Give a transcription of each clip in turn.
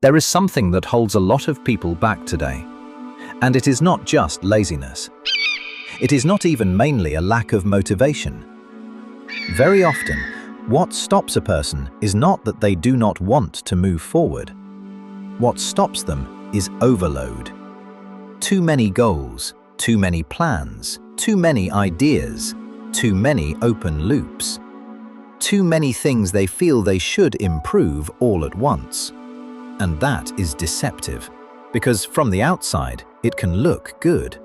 There is something that holds a lot of people back today, and it is not just laziness. It is not even mainly a lack of motivation. Very often, what stops a person is not that they do not want to move forward. What stops them is overload. Too many goals, too many plans, too many ideas, too many open loops. Too many things they feel they should improve all at once. And that is deceptive, because from the outside, it can look good.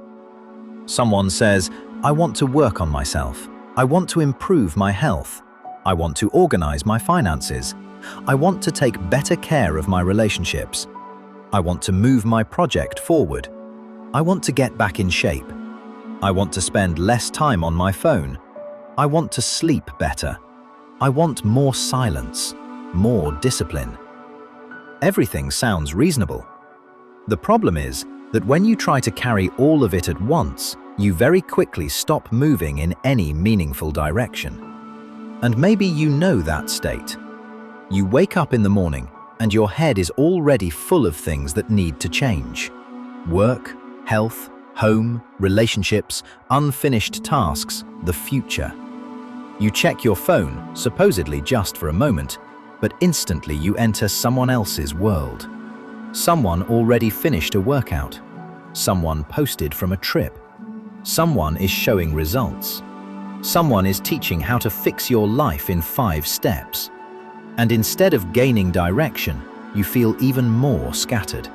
Someone says, I want to work on myself. I want to improve my health. I want to organize my finances. I want to take better care of my relationships. I want to move my project forward. I want to get back in shape. I want to spend less time on my phone. I want to sleep better. I want more silence, more discipline. Everything sounds reasonable. The problem is that when you try to carry all of it at once, you very quickly stop moving in any meaningful direction. And maybe you know that state. You wake up in the morning and your head is already full of things that need to change. Work, health, home, relationships, unfinished tasks, the future. You check your phone, supposedly just for a moment, but instantly you enter someone else's world. Someone already finished a workout. Someone posted from a trip. Someone is showing results. Someone is teaching how to fix your life in 5 steps. And instead of gaining direction, you feel even more scattered.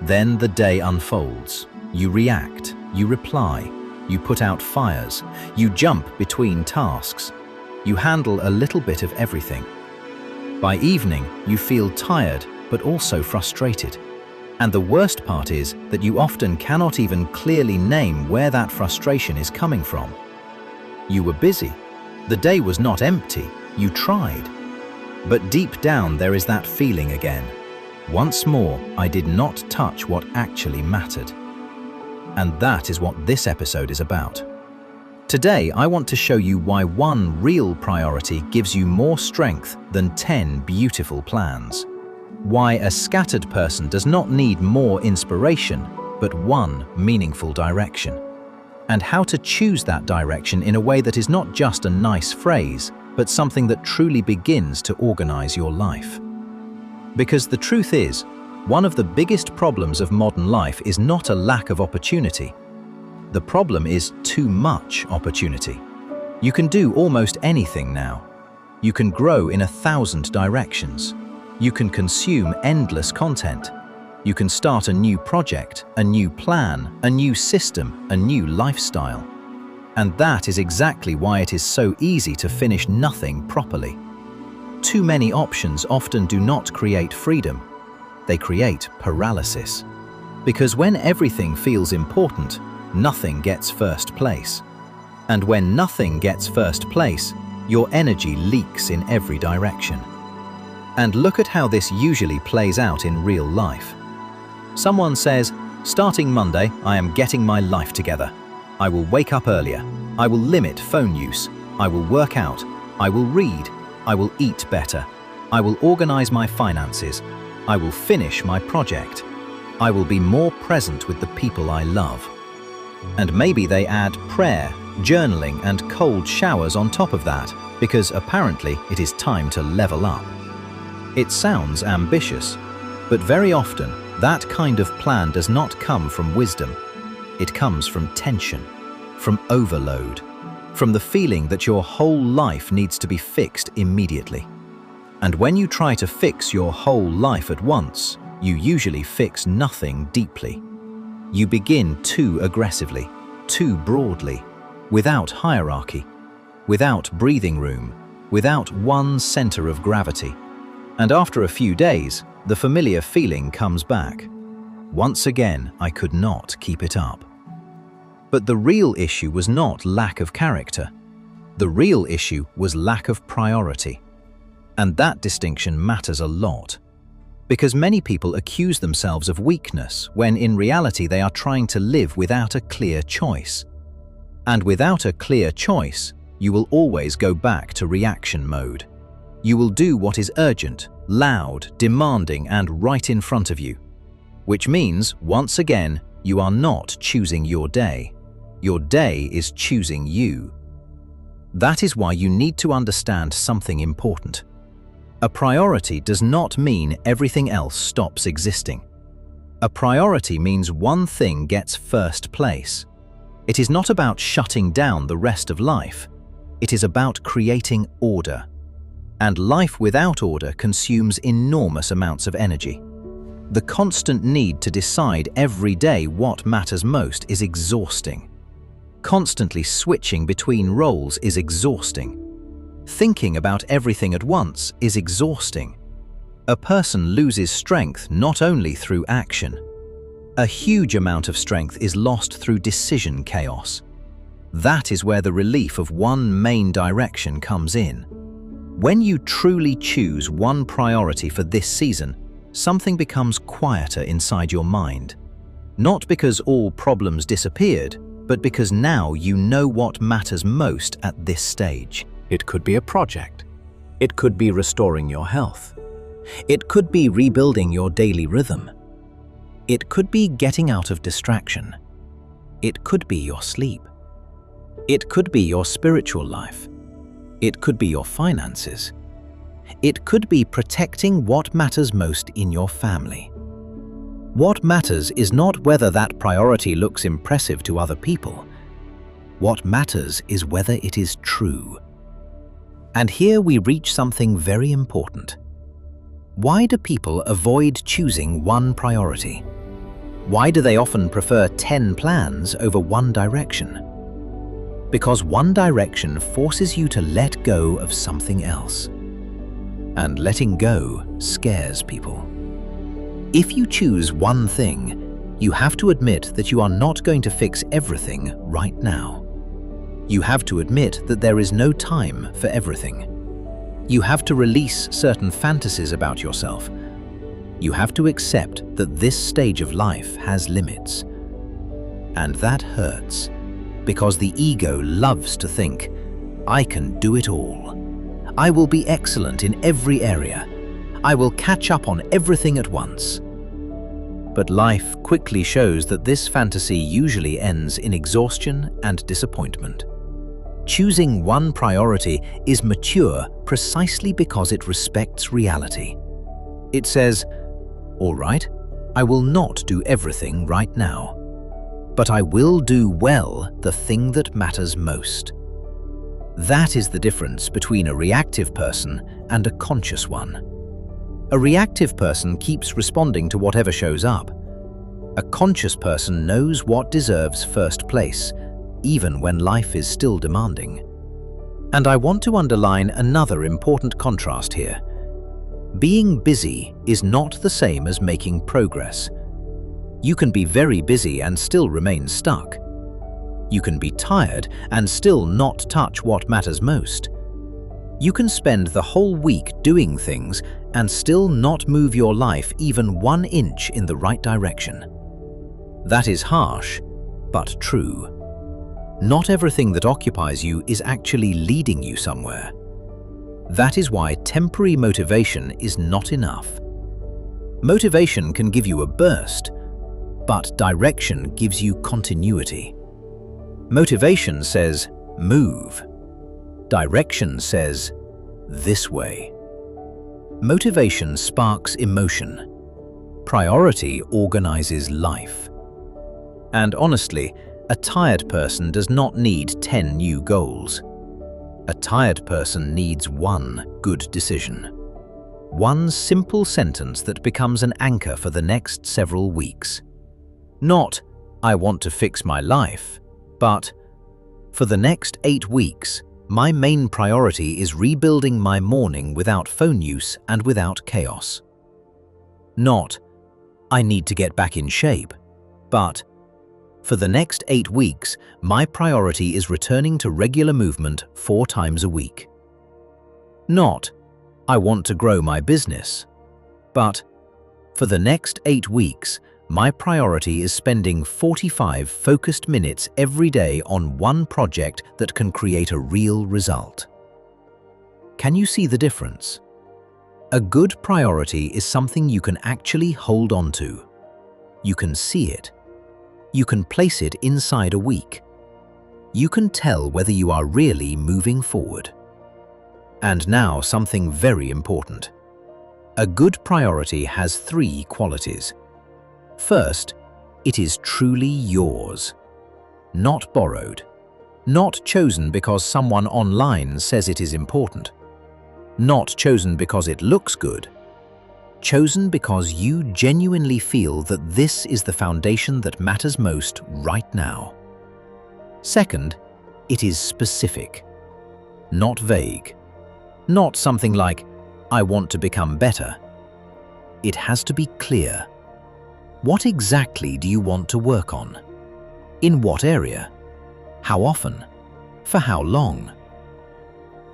Then the day unfolds. You react, you reply, you put out fires, you jump between tasks. You handle a little bit of everything. By evening, you feel tired but also frustrated. And the worst part is that you often cannot even clearly name where that frustration is coming from. You were busy. The day was not empty. You tried. But deep down there is that feeling again. Once more, I did not touch what actually mattered. And that is what this episode is about. Today, I want to show you why one real priority gives you more strength than 10 beautiful plans. Why a scattered person does not need more inspiration, but one meaningful direction. And how to choose that direction in a way that is not just a nice phrase, but something that truly begins to organize your life. Because the truth is, one of the biggest problems of modern life is not a lack of opportunity. The problem is too much opportunity. You can do almost anything now. You can grow in 1,000 directions. You can consume endless content. You can start a new project, a new plan, a new system, a new lifestyle. And that is exactly why it is so easy to finish nothing properly. Too many options often do not create freedom. They create paralysis. Because when everything feels important, nothing gets first place. And when nothing gets first place, your energy leaks in every direction. And look at how this usually plays out in real life. Someone says, starting Monday, I am getting my life together. I will wake up earlier. I will limit phone use. I will work out. I will read. I will eat better. I will organize my finances. I will finish my project. I will be more present with the people I love. And maybe they add prayer, journaling, and cold showers on top of that, because apparently it is time to level up. It sounds ambitious, but very often that kind of plan does not come from wisdom. It comes from tension, from overload, from the feeling that your whole life needs to be fixed immediately. And when you try to fix your whole life at once, you usually fix nothing deeply. You begin too aggressively, too broadly, without hierarchy, without breathing room, without one center of gravity. And after a few days, the familiar feeling comes back. Once again, I could not keep it up. But the real issue was not lack of character. The real issue was lack of priority. And that distinction matters a lot. Because many people accuse themselves of weakness when in reality they are trying to live without a clear choice. And without a clear choice, you will always go back to reaction mode. You will do what is urgent, loud, demanding, and right in front of you. Which means, once again, you are not choosing your day. Your day is choosing you. That is why you need to understand something important. A priority does not mean everything else stops existing. A priority means one thing gets first place. It is not about shutting down the rest of life. It is about creating order. And life without order consumes enormous amounts of energy. The constant need to decide every day what matters most is exhausting. Constantly switching between roles is exhausting. Thinking about everything at once is exhausting. A person loses strength not only through action. A huge amount of strength is lost through decision chaos. That is where the relief of one main direction comes in. When you truly choose one priority for this season, something becomes quieter inside your mind. Not because all problems disappeared, but because now you know what matters most at this stage. It could be a project. It could be restoring your health. It could be rebuilding your daily rhythm. It could be getting out of distraction. It could be your sleep. It could be your spiritual life. It could be your finances. It could be protecting what matters most in your family. What matters is not whether that priority looks impressive to other people. What matters is whether it is true. And here we reach something very important. Why do people avoid choosing one priority? Why do they often prefer 10 plans over one direction? Because one direction forces you to let go of something else. And letting go scares people. If you choose one thing, you have to admit that you are not going to fix everything right now. You have to admit that there is no time for everything. You have to release certain fantasies about yourself. You have to accept that this stage of life has limits. And that hurts, because the ego loves to think, I can do it all. I will be excellent in every area. I will catch up on everything at once. But life quickly shows that this fantasy usually ends in exhaustion and disappointment. Choosing one priority is mature precisely because it respects reality. It says, all right, I will not do everything right now, but I will do well the thing that matters most. That is the difference between a reactive person and a conscious one. A reactive person keeps responding to whatever shows up. A conscious person knows what deserves first place, even when life is still demanding. And I want to underline another important contrast here. Being busy is not the same as making progress. You can be very busy and still remain stuck. You can be tired and still not touch what matters most. You can spend the whole week doing things and still not move your life even 1 inch in the right direction. That is harsh, but true. Not everything that occupies you is actually leading you somewhere. That is why temporary motivation is not enough. Motivation can give you a burst, but direction gives you continuity. Motivation says, move. Direction says, this way. Motivation sparks emotion. Priority organizes life. And honestly, a tired person does not need 10 new goals. A tired person needs one good decision. One simple sentence that becomes an anchor for the next several weeks. Not, I want to fix my life, but for the next 8 weeks, my main priority is rebuilding my morning without phone use and without chaos. Not, I need to get back in shape, but for the next 8 weeks, my priority is returning to regular movement 4 times a week. Not, I want to grow my business, but for the next 8 weeks, my priority is spending 45 focused minutes every day on one project that can create a real result. Can you see the difference? A good priority is something you can actually hold on to. You can see it. You can place it inside a week. You can tell whether you are really moving forward. And now something very important. A good priority has 3 qualities. First, it is truly yours. Not borrowed. Not chosen because someone online says it is important. Not chosen because it looks good. Chosen because you genuinely feel that this is the foundation that matters most right now. Second, it is specific. Not vague. Not something like, I want to become better. It has to be clear. What exactly do you want to work on? In what area? How often? For how long?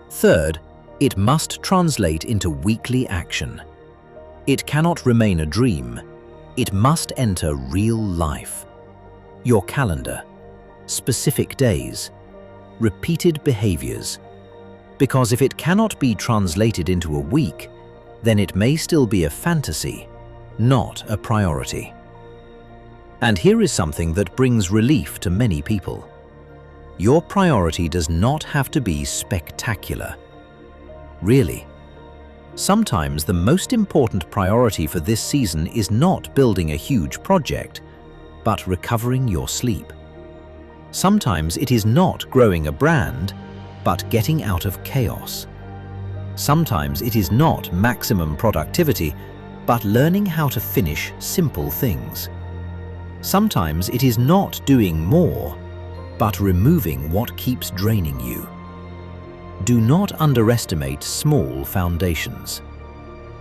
Third, it must translate into weekly action. It cannot remain a dream. It must enter real life. Your calendar, specific days, repeated behaviors. Because if it cannot be translated into a week, then it may still be a fantasy, not a priority. And here is something that brings relief to many people. Your priority does not have to be spectacular. Really. Sometimes the most important priority for this season is not building a huge project, but recovering your sleep. Sometimes it is not growing a brand, but getting out of chaos. Sometimes it is not maximum productivity, but learning how to finish simple things. Sometimes it is not doing more, but removing what keeps draining you. Do not underestimate small foundations.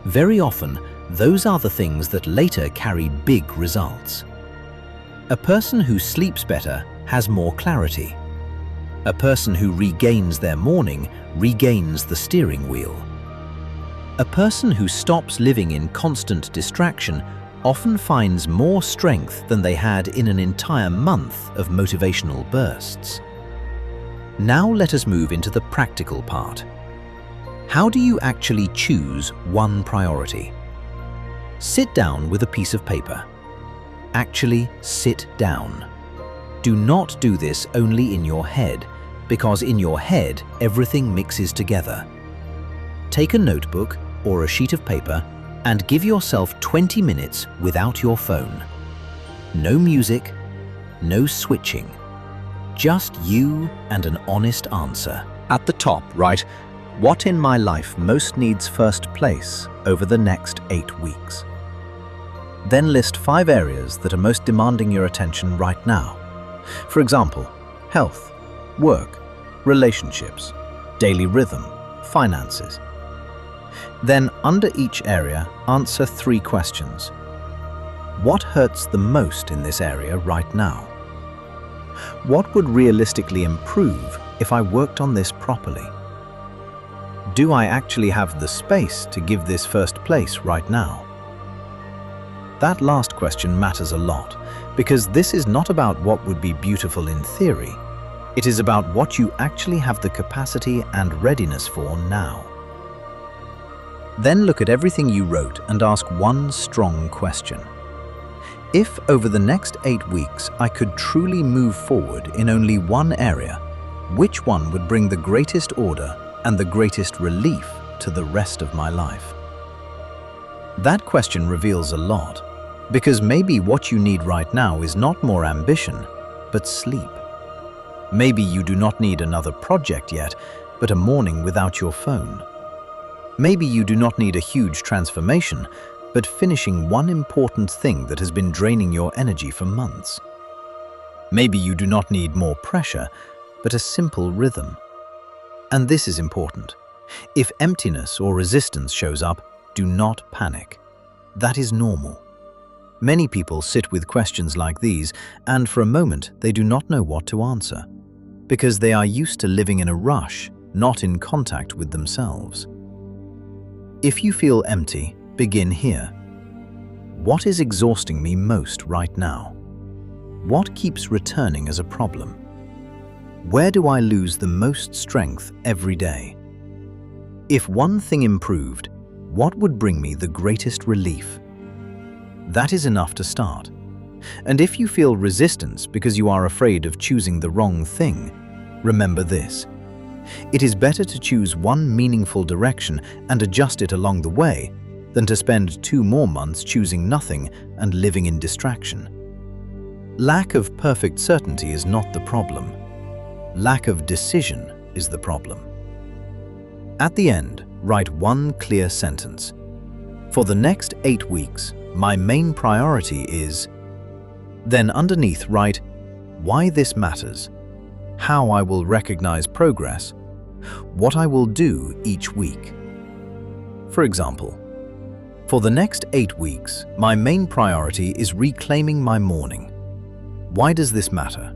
Very often, those are the things that later carry big results. A person who sleeps better has more clarity. A person who regains their morning regains the steering wheel. A person who stops living in constant distraction often finds more strength than they had in an entire month of motivational bursts. Now let us move into the practical part. How do you actually choose one priority? Sit down with a piece of paper. Actually sit down. Do not do this only in your head, because in your head everything mixes together. Take a notebook or a sheet of paper and give yourself 20 minutes without your phone. No music, no switching. Just you and an honest answer. At the top, write, what in my life most needs first place over the next 8 weeks? Then list 5 areas that are most demanding your attention right now. For example, health, work, relationships, daily rhythm, finances. Then, under each area, answer 3 questions. What hurts the most in this area right now? What would realistically improve if I worked on this properly? Do I actually have the space to give this first place right now? That last question matters a lot, because this is not about what would be beautiful in theory. It is about what you actually have the capacity and readiness for now. Then look at everything you wrote and ask one strong question. If over the next 8 weeks I could truly move forward in only one area, which one would bring the greatest order and the greatest relief to the rest of my life? That question reveals a lot, because maybe what you need right now is not more ambition, but sleep. Maybe you do not need another project yet, but a morning without your phone. Maybe you do not need a huge transformation, but finishing one important thing that has been draining your energy for months. Maybe you do not need more pressure, but a simple rhythm. And this is important. If emptiness or resistance shows up, do not panic. That is normal. Many people sit with questions like these, and for a moment they do not know what to answer, because they are used to living in a rush, not in contact with themselves. If you feel empty, begin here. What is exhausting me most right now? What keeps returning as a problem? Where do I lose the most strength every day? If one thing improved, what would bring me the greatest relief? That is enough to start. And if you feel resistance because you are afraid of choosing the wrong thing, remember this. It is better to choose one meaningful direction and adjust it along the way than to spend 2 more months choosing nothing and living in distraction. Lack of perfect certainty is not the problem. Lack of decision is the problem. At the end, write one clear sentence. For the next 8 weeks, my main priority is... Then underneath write why this matters, how I will recognize progress, what I will do each week. For example, for the next 8 weeks, my main priority is reclaiming my morning. Why does this matter?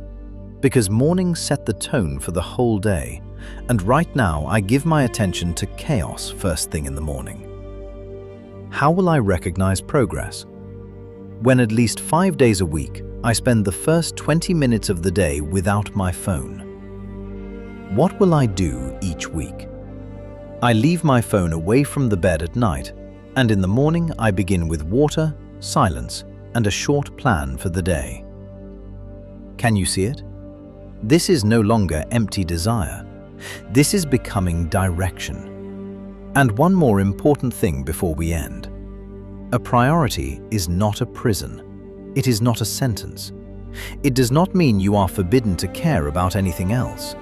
Because mornings set the tone for the whole day, and right now I give my attention to chaos first thing in the morning. How will I recognize progress? When at least 5 days a week, I spend the first 20 minutes of the day without my phone. What will I do each week? I leave my phone away from the bed at night, and in the morning I begin with water, silence, and a short plan for the day. Can you see it? This is no longer empty desire. This is becoming direction. And one more important thing before we end. A priority is not a prison. It is not a sentence. It does not mean you are forbidden to care about anything else.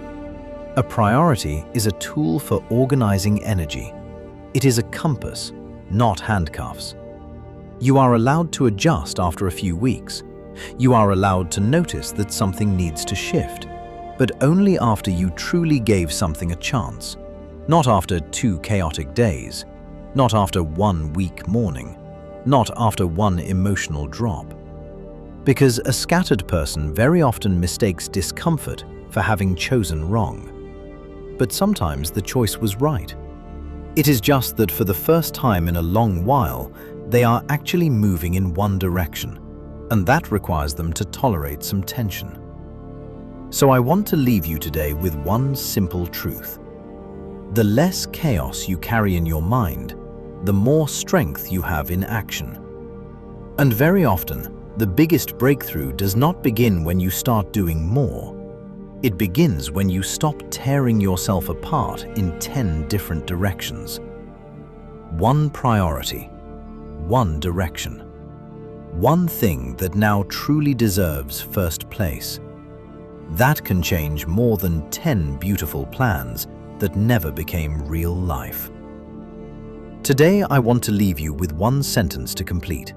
A priority is a tool for organizing energy. It is a compass, not handcuffs. You are allowed to adjust after a few weeks. You are allowed to notice that something needs to shift, but only after you truly gave something a chance, not after 2 chaotic days, not after 1 weak morning, not after 1 emotional drop. Because a scattered person very often mistakes discomfort for having chosen wrong. But sometimes the choice was right. It is just that for the first time in a long while, they are actually moving in one direction, and that requires them to tolerate some tension. So I want to leave you today with one simple truth. The less chaos you carry in your mind, the more strength you have in action. And very often, the biggest breakthrough does not begin when you start doing more. It begins when you stop tearing yourself apart in 10 different directions. One priority, one direction, one thing that now truly deserves first place. That can change more than 10 beautiful plans that never became real life. Today, I want to leave you with one sentence to complete.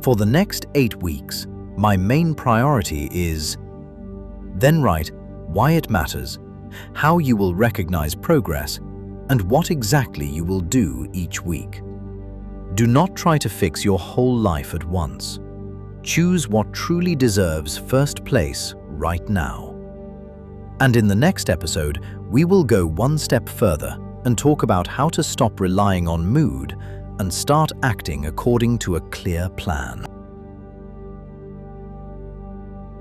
For the next 8 weeks, my main priority is... Then write why it matters, how you will recognize progress, and what exactly you will do each week. Do not try to fix your whole life at once. Choose what truly deserves first place right now. And in the next episode, we will go one step further and talk about how to stop relying on mood and start acting according to a clear plan.